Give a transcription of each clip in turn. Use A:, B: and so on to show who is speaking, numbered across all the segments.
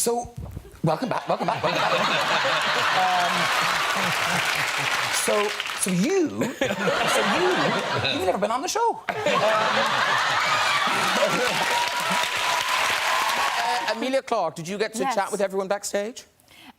A: So, welcome back. You've never been on the show. Amelia Clark, did you get to chat with everyone backstage?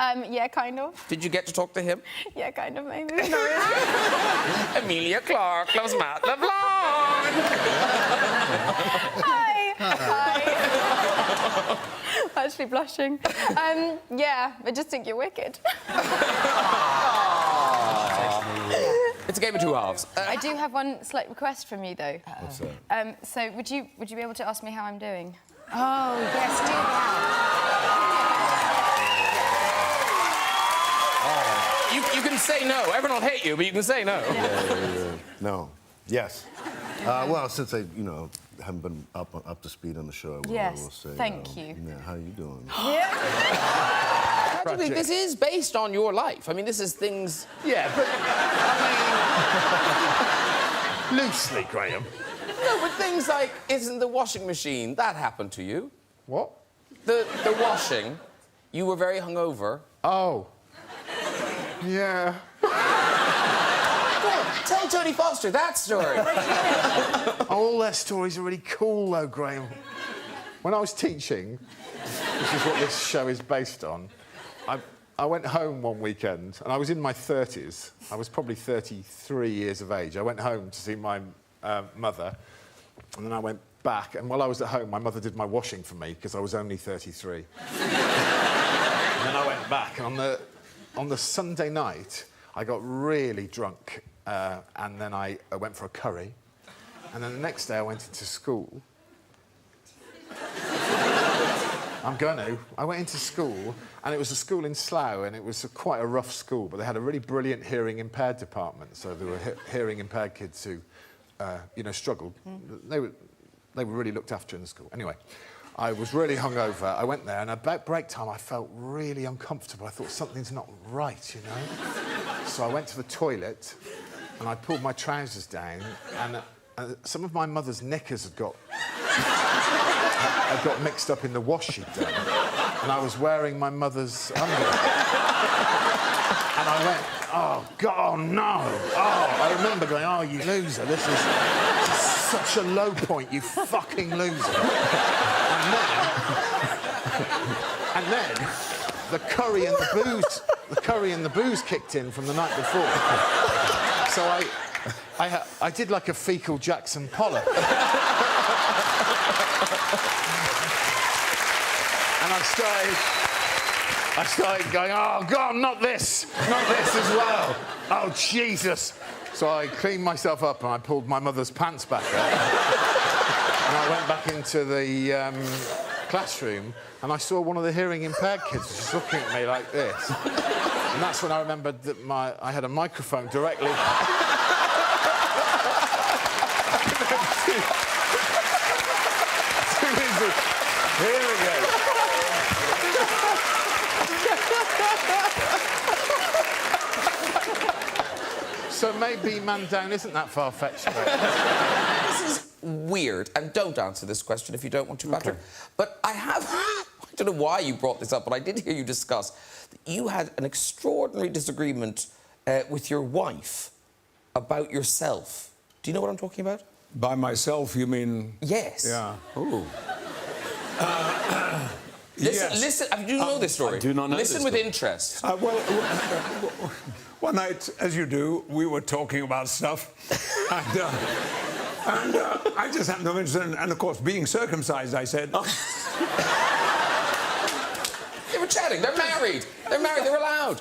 B: Yeah, kind of.
A: Did you get to talk to him?
B: Yeah, kind of, maybe. Not really.
A: Amelia Clark loves Matt LeBlanc.
B: Hi. I'm actually blushing. Yeah, I just think you're wicked.
A: It's a game of two halves.
B: I do have one slight request from you, though.
C: What's that?
B: So, would you be able to ask me how I'm doing?
D: Oh, yes, do that.
A: You can say no. Everyone will hate you, but you can say no.
C: Yeah. No. Yes. Well, since I, haven't been up to speed on the show, I will say.
B: Thank you.
C: Yeah, how you doing?
B: Yeah.
A: Practically, this is based on your life. I mean, this is things...
C: Yeah, but... I mean... Loosely, Graham.
A: No, but things like, isn't the washing machine, that happened to you.
C: What?
A: The washing, you were very hungover.
C: Oh. Yeah.
A: Tell Jodie Foster that story.
C: All their stories are really cool, though, Graham. When I was teaching, which is what this show is based on, I went home one weekend, and I was in my 30s. I was probably 33 years of age. I went home to see my mother, and then I went back, and while I was at home, my mother did my washing for me, because I was only 33. And then I went back, and on the Sunday night, I got really drunk, and then I went for a curry, and then the next day I went into school. I went into school, and it was a school in Slough, and it was quite a rough school, but they had a really brilliant hearing-impaired department, so there were hearing-impaired kids who, struggled. They were really looked after in the school. Anyway, I was really hungover. I went there, and about break time, I felt really uncomfortable. I thought, something's not right, So I went to the toilet, and I pulled my trousers down, and some of my mother's knickers had got mixed up in the wash she'd done, and I was wearing my mother's underwear. And I went, oh, God, no. Oh, I remember going, oh, you loser, this is such a low point, you fucking loser. And then the curry and the booze kicked in from the night before. So I did like a fecal Jackson Pollock. And I started going, oh, God, not this as well. Oh, Jesus. So I cleaned myself up and I pulled my mother's pants back up. And I went back into the classroom and I saw one of the hearing-impaired kids just looking at me like this. And that's when I remembered that I had a microphone directly... Here we go. So maybe Man Down isn't that far-fetched.
A: This is weird, and don't answer this question if you don't want to, Patrick. Okay. But I don't know why you brought this up, but I did hear you discuss that you had an extraordinary disagreement with your wife about yourself. Do you know what I'm talking about?
E: By myself, you mean?
A: Yes.
E: Yeah. Ooh.
A: Listen, do you know this story?
E: I do not know
A: Listen with interest.
E: One night, as you do, we were talking about stuff, and I just happened to mention, and of course, being circumcised, I said...
A: They were chatting, they're married, they're allowed.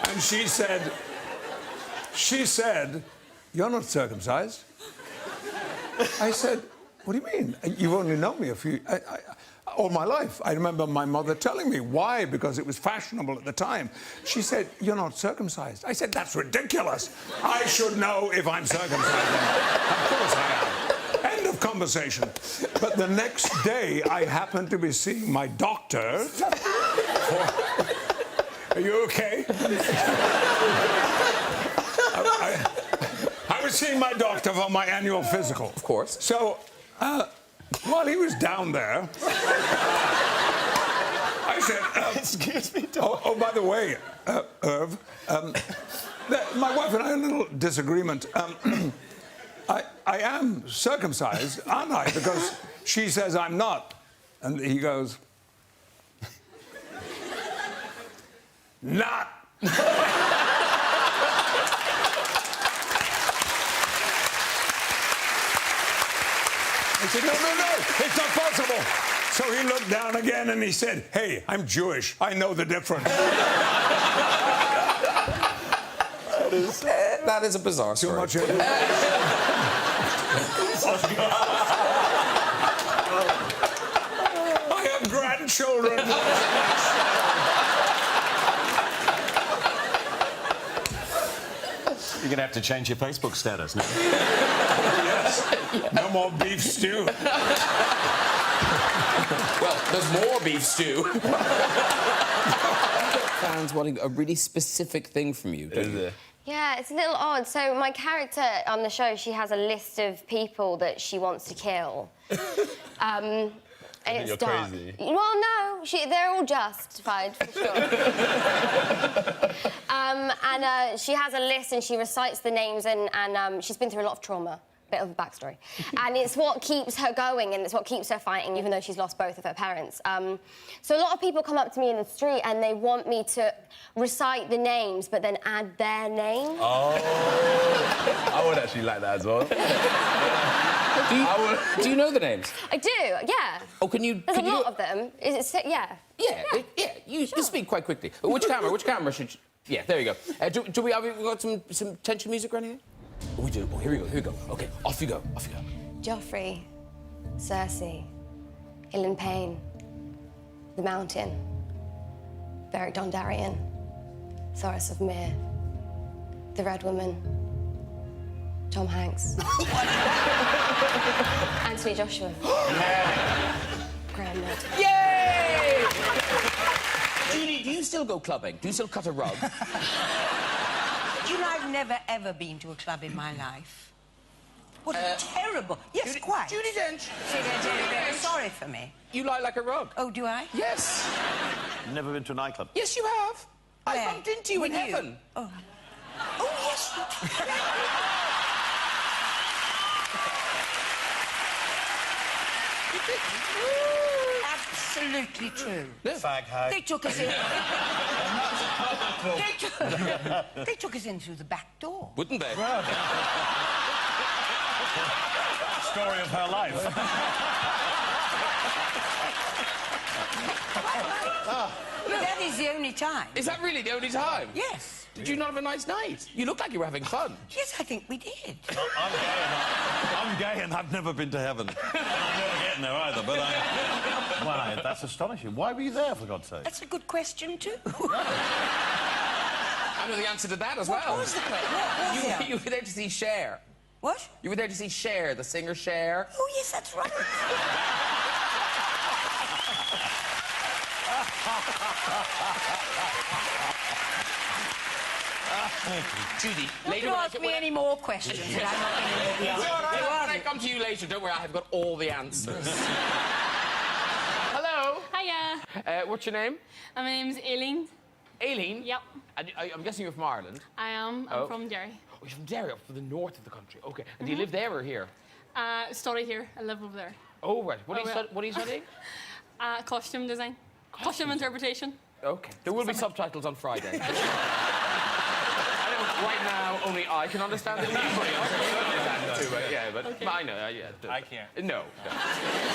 E: And she said, you're not circumcised. I said, what do you mean? You've only known me all my life. I remember my mother telling me. Why? Because it was fashionable at the time. She said, you're not circumcised. I said, that's ridiculous. I should know if I'm circumcised. Of course I am. End of conversation. But the next day, I happened to be seeing my doctor. Are you okay? I was seeing my doctor for my annual physical.
A: Of course.
E: So, while he was down there, I said,
F: Excuse me, Doc.
E: oh, by the way, Irv, my wife and I had a little disagreement. I am circumcised, aren't I? Because she says I'm not. And he goes, not. I said, no, it's not possible. So he looked down again and he said, hey, I'm Jewish. I know the difference.
A: That is a bizarre
E: Too
A: story.
E: much. I have grandchildren.
F: You're going to have to change your Facebook status now.
E: Yes. No more beef stew.
A: Well, there's more beef stew. Fans wanting a really specific thing from you, don't you?
G: Yeah, it's a little odd. So my character on the show, she has a list of people that she wants to kill. And it's dark.
F: Crazy.
G: Well, no, they're all justified, for sure. She has a list and she recites the names and she's been through a lot of trauma. Bit of a backstory. And it's what keeps her going and it's what keeps her fighting, even though she's lost both of her parents. So a lot of people come up to me in the street and they want me to recite the names, but then add their name.
F: Oh. I would actually like that as well.
A: Do you know the names?
G: I do, yeah.
A: Oh, can you...
G: There's
A: can
G: a
A: you
G: lot of them. Yeah.
A: Yeah, you speak quite quickly. Which camera should... Yeah, there you go. Have we got some tension music or anything? Oh, we do. Oh, here we go. OK, off you go.
G: Joffrey, Cersei, Ilan Payne, The Mountain, Beric Dondarrion, Thoros of Myr, The Red Woman, Tom Hanks, Anthony Joshua, Graham Norton.
A: Yay! Judy, do you still go clubbing? Do you still cut a rug?
D: Do you know, I've never, ever been to a club in my life. What a terrible... Yes, quite.
A: Judy Dench.
D: Very sorry for me.
A: You lie like a rug.
D: Oh, do I?
A: Yes.
F: Never been to a nightclub?
A: Yes, you have.
D: Where?
A: I bumped into you in heaven.
D: Oh. Oh, yes, you did. Absolutely true.
F: Fag hag.
D: They took us in. They took us in through the back door.
A: Wouldn't they?
F: Story of her life.
D: But that is the only time.
A: Is that really the only time?
D: Yes.
A: Did you not have a nice night? You look like you were having fun.
D: Yes, I think we did.
F: I'm gay and I've never been to heaven. I'm never getting there either, but I... Why, that's astonishing. Why were you there, for God's sake?
D: That's a good question, too.
A: I know the answer to that as well.
D: What was the question? What was it?
A: You were there to see Cher.
D: What?
A: You were there to see Cher, the singer Cher.
D: Oh, yes, that's right.
A: Judy,
D: Don't
A: later
D: you
A: when
D: ask me
A: when
D: any more questions that I'm not going to know the answer to.
A: When I come to you later, don't worry, I have got all the answers. Hello.
B: Hiya.
A: What's your name?
B: My name's Aileen.
A: Aileen?
B: Yep.
A: And I'm guessing you're from Ireland.
B: I am. I'm from Derry.
A: Oh, you're from Derry, up to the north of the country. OK. And do you live there or here?
B: Study here. I live over there.
A: Oh, right. What are you studying?
B: Costume design. Costume interpretation.
A: OK. There will be subtitles on Friday. I know right now only I can understand it. Anybody else can understand it too, yeah, but
B: Okay.
A: I know. Yeah,
F: I can't.
A: No.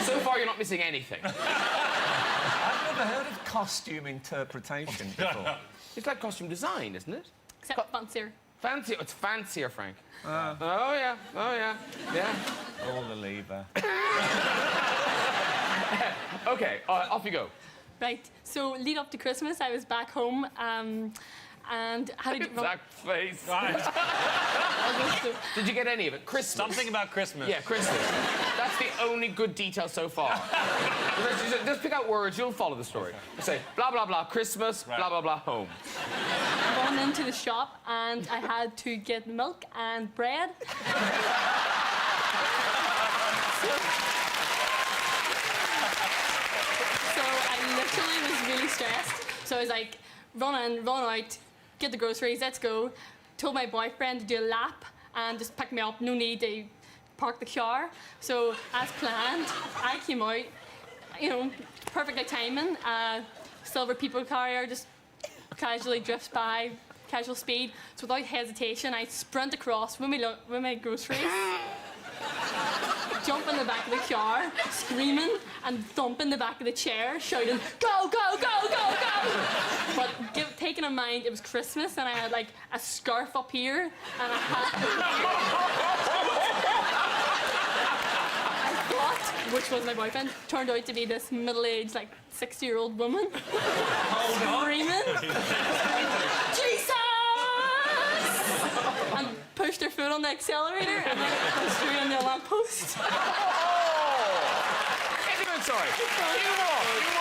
A: So far, you're not missing anything.
H: I've never heard of costume interpretation before.
A: It's like costume design, isn't it?
B: Except fancier.
A: Fancier. It's fancier, Frank. Oh, yeah. Yeah.
H: All the lever.
A: OK, off you go.
B: Right. So lead up to Christmas, I was back home. And how did you...
A: Exact face.
H: Right.
A: Did you get any of it? Christmas.
H: Something about Christmas.
A: Yeah, Christmas. That's the only good detail so far. Just pick out words, you'll follow the story. Say, blah, blah, blah, Christmas,
H: Right.
A: blah, blah, blah, home.
B: Gone into the shop and I had to get milk and bread. So I literally was really stressed. So I was like, run in, run out, get the groceries, let's go. Told my boyfriend to do a lap and just pick me up, no need to park the car. So as planned, I came out, you know, perfectly timing. Silver people carrier just casually drifts by, casual speed. So without hesitation, I sprint across with my groceries, jump in the back of the car, screaming, and thump in the back of the chair, shouting, go, go, go, go, go! But taking in mind it was Christmas and I had like a scarf up here and a hat I thought, which was my boyfriend, turned out to be this middle-aged, like 60-year-old woman screaming, Jesus! And pushed her foot on the accelerator and then pushed her in the lamppost.
I: Sorry. You what?